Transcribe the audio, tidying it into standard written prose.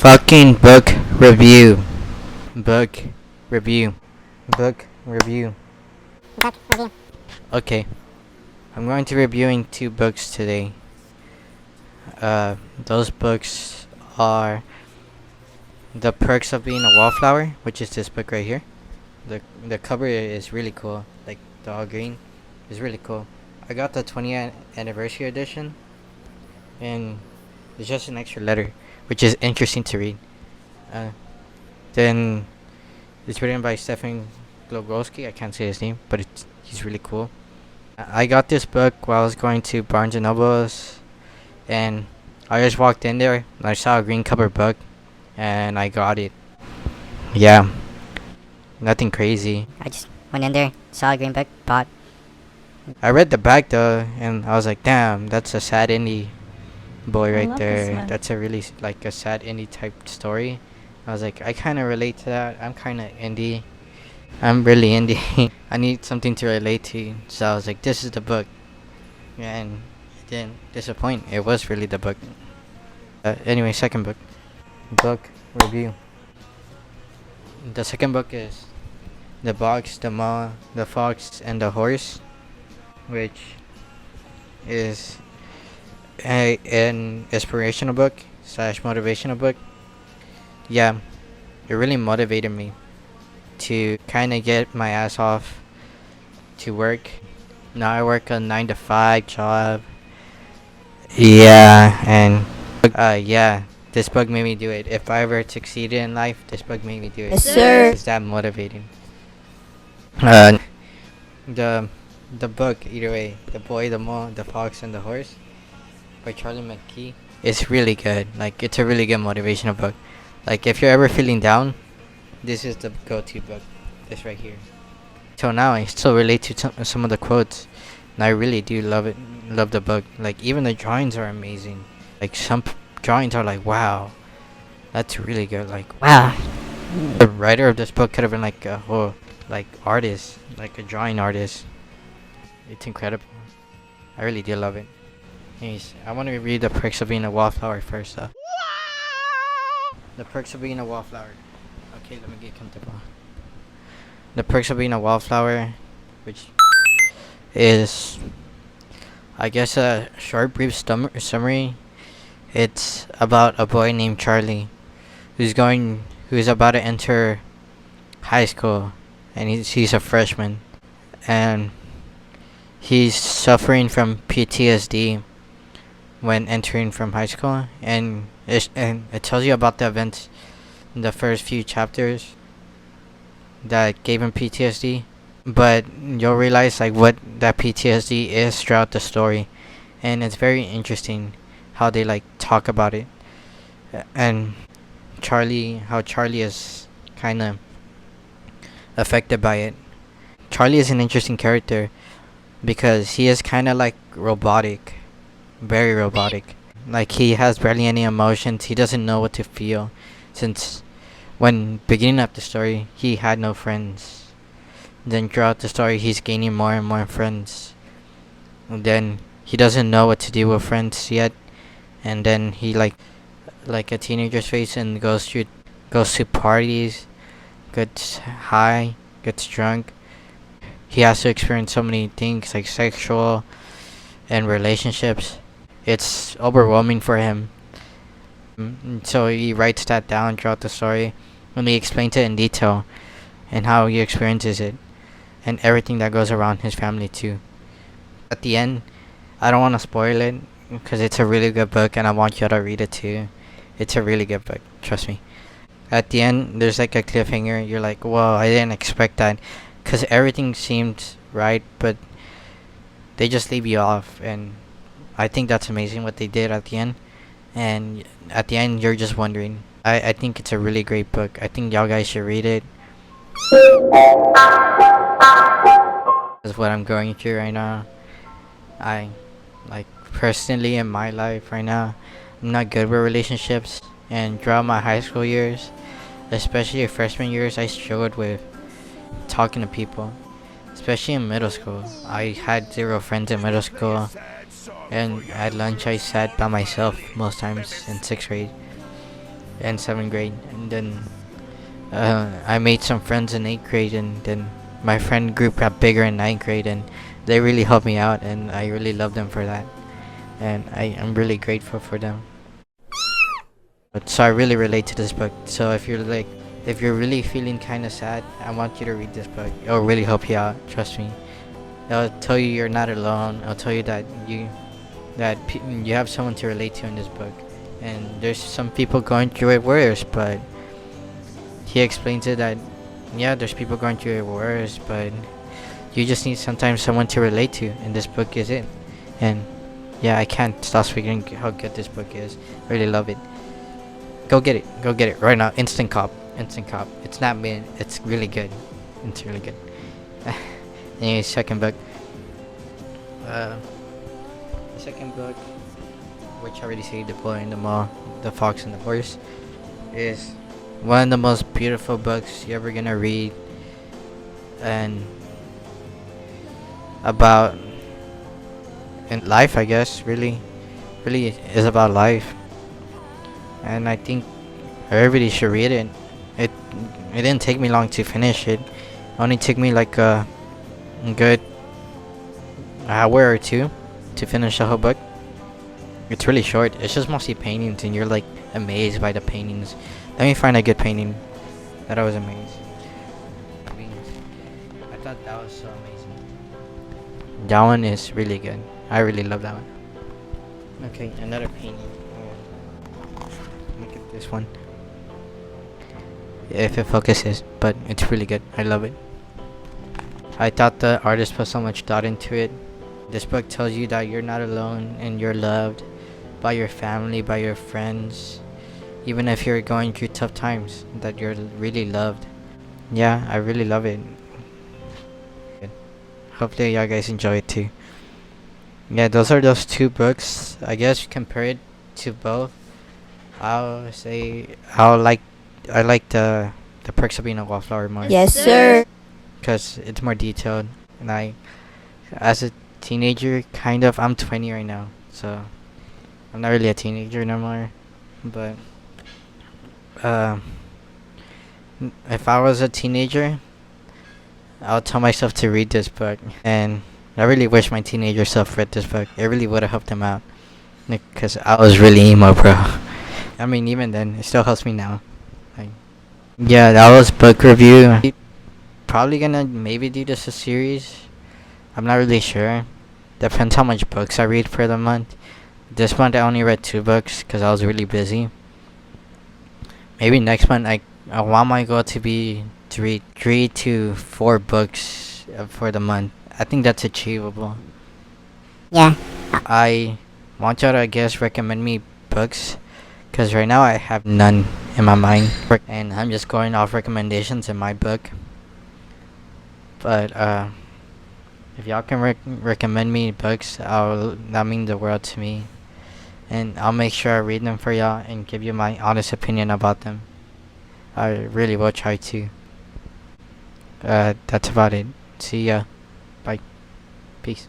Fucking book review. Book review. Book review. Book review. Okay. I'm going to be reviewing two books today. Those books are The Perks of Being a Wallflower, which is this book right here. The cover is really cool. Like the all green is really cool. I got the 20th anniversary edition, and it's just an extra letter, which is interesting to read. Then it's written by Stefan Glogowski. I can't say his name, but he's really cool. I got this book while I was going to Barnes and Nobles, and I just walked in there and I saw a green cover book, and I got it. Yeah, nothing crazy. I just went in there, saw a green book, bought. I read the back though, and I was like, damn, that's a sad indie boy I right love there. this one. That's a really like a sad indie type story. I was like, I kind of relate to that. I'm kind of indie. I'm really indie. I need something to relate to. So I was like, this is the book. And it didn't disappoint. It was really the book. Anyway, second book. Book review. The second book is The Box, the Maw, the Fox, and the Horse, which is an inspirational book / motivational book. Yeah, it really motivated me to kind of get my ass off to work. Now I work a 9 to 5 job. Yeah, and yeah, this book made me do it. If I ever succeeded in life, this book made me do it. Yes, sir. It's that motivating. The book, either way, The Boy, the Mole, the Fox, and the Horse by Charlie McKee. It's really good. Like, it's a really good motivational book. Like, if you're ever feeling down, this is the go-to book. This right here. Till now, I still relate to some of the quotes, and I really do love it. Love the book. Like, even the drawings are amazing. Like, some drawings are like, wow, that's really good. Like, Wow. the writer of this book could have been like a whole like artist, like a drawing artist. It's incredible. I really do love it. Anyways, I want to read The Perks of Being a Wallflower first though. The Perks of Being a Wallflower. Okay, let me get comfortable. The Perks of Being a Wallflower, which is, I guess, a short, brief summary. It's about a boy named Charlie who's about to enter high school, and he's a freshman, and he's suffering from PTSD when entering from high school, and it tells you about the events in the first few chapters that gave him PTSD, but you'll realize like what that PTSD is throughout the story, and it's very interesting how they like talk about it, and how Charlie is kind of affected by it. Charlie is an interesting character because he is kind of like robotic, very robotic. Like, he has barely any emotions. He doesn't know what to feel, since when beginning of the story he had no friends. Then throughout the story he's gaining more and more friends, and then he doesn't know what to do with friends yet, and then he like a teenager's face and goes to parties, gets high, gets drunk. He has to experience so many things like sexual and relationships. It's overwhelming for him. So he writes that down throughout the story, and he explains it in detail and how he experiences it and everything that goes around his family too. At the end, I don't want to spoil it because it's a really good book and I want you to read it too. It's a really good book, trust me. At the end, there's like a cliffhanger. You're like, whoa, I didn't expect that, because everything seemed right, but they just leave you off, and I think that's amazing what they did at the end. And at the end, you're just wondering. I think it's a really great book. I think y'all guys should read it. That's what I'm going through right now. I, like, personally in my life right now, I'm not good with relationships, and throughout my high school years, especially freshman years, I struggled with talking to people, especially in middle school. I had 0 friends in middle school, and at lunch I sat by myself most times in 6th grade. in 7th grade, and then I made some friends in 8th grade, and then my friend group got bigger in 9th grade, and they really helped me out, and I really love them for that, and I'm really grateful for them. But so I really relate to this book. So if you're really feeling kind of sad, I want you to read this book. It'll really help you out. Trust me. It'll tell you you're not alone. It'll tell you that you have someone to relate to in this book. And there's some people going through it worse, but he explains it that yeah, there's people going through it worse, but you just need sometimes someone to relate to, and this book is it. And yeah, I can't stop speaking how good this book is. Really love it. Go get it. Go get it right now. Instant cop. Instant cop. It's not mid. It's really good. It's really good. Anyway, second book. The second book, which I already said, The Boy in the Mall, The Fox and the Horse, is one of the most beautiful books you're ever gonna read, and about in life, I guess. Really is about life, and I think everybody should read it. It it didn't take me long to finish it. Only took me like a good hour or two to finish the whole book. It's really short. It's just mostly paintings, and you're like amazed by the paintings. Let me find a good painting that I was amazed. I thought that was so amazing. That one is really good. I really love that one. Okay, another painting. Look at this one. If it focuses, but it's really good. I love it. I thought the artist put so much thought into it. This book tells you that you're not alone and you're loved by your family, by your friends. Even if you're going through tough times, that you're really loved. Yeah, I really love it. Hopefully y'all guys enjoy it too. Yeah, those are those two books. I guess compare it to both. I'll say I like the Perks of Being a Wallflower more. Yes, sir. Because it's more detailed, and as a teenager, kind of, I'm 20 right now, so I'm not really a teenager no more. But if I was a teenager, I would tell myself to read this book, and I really wish my teenager self read this book. It really would have helped him out, because I was really emo, bro. I mean, even then, it still helps me now. Like, yeah, that was book review. Probably gonna maybe do this a series. I'm not really sure. Depends how much books I read for the month. This month I only read 2 books because I was really busy. Maybe next month I want my goal to be to read 3 to 4 books for the month. I think that's achievable. Yeah. I want y'all to, I guess, recommend me books, because right now I have none in my mind, and I'm just going off recommendations in my book. But if y'all can recommend me books, that mean the world to me, and I'll make sure I read them for y'all and give you my honest opinion about them. I really will try to. That's about it. See ya. Bye. Peace.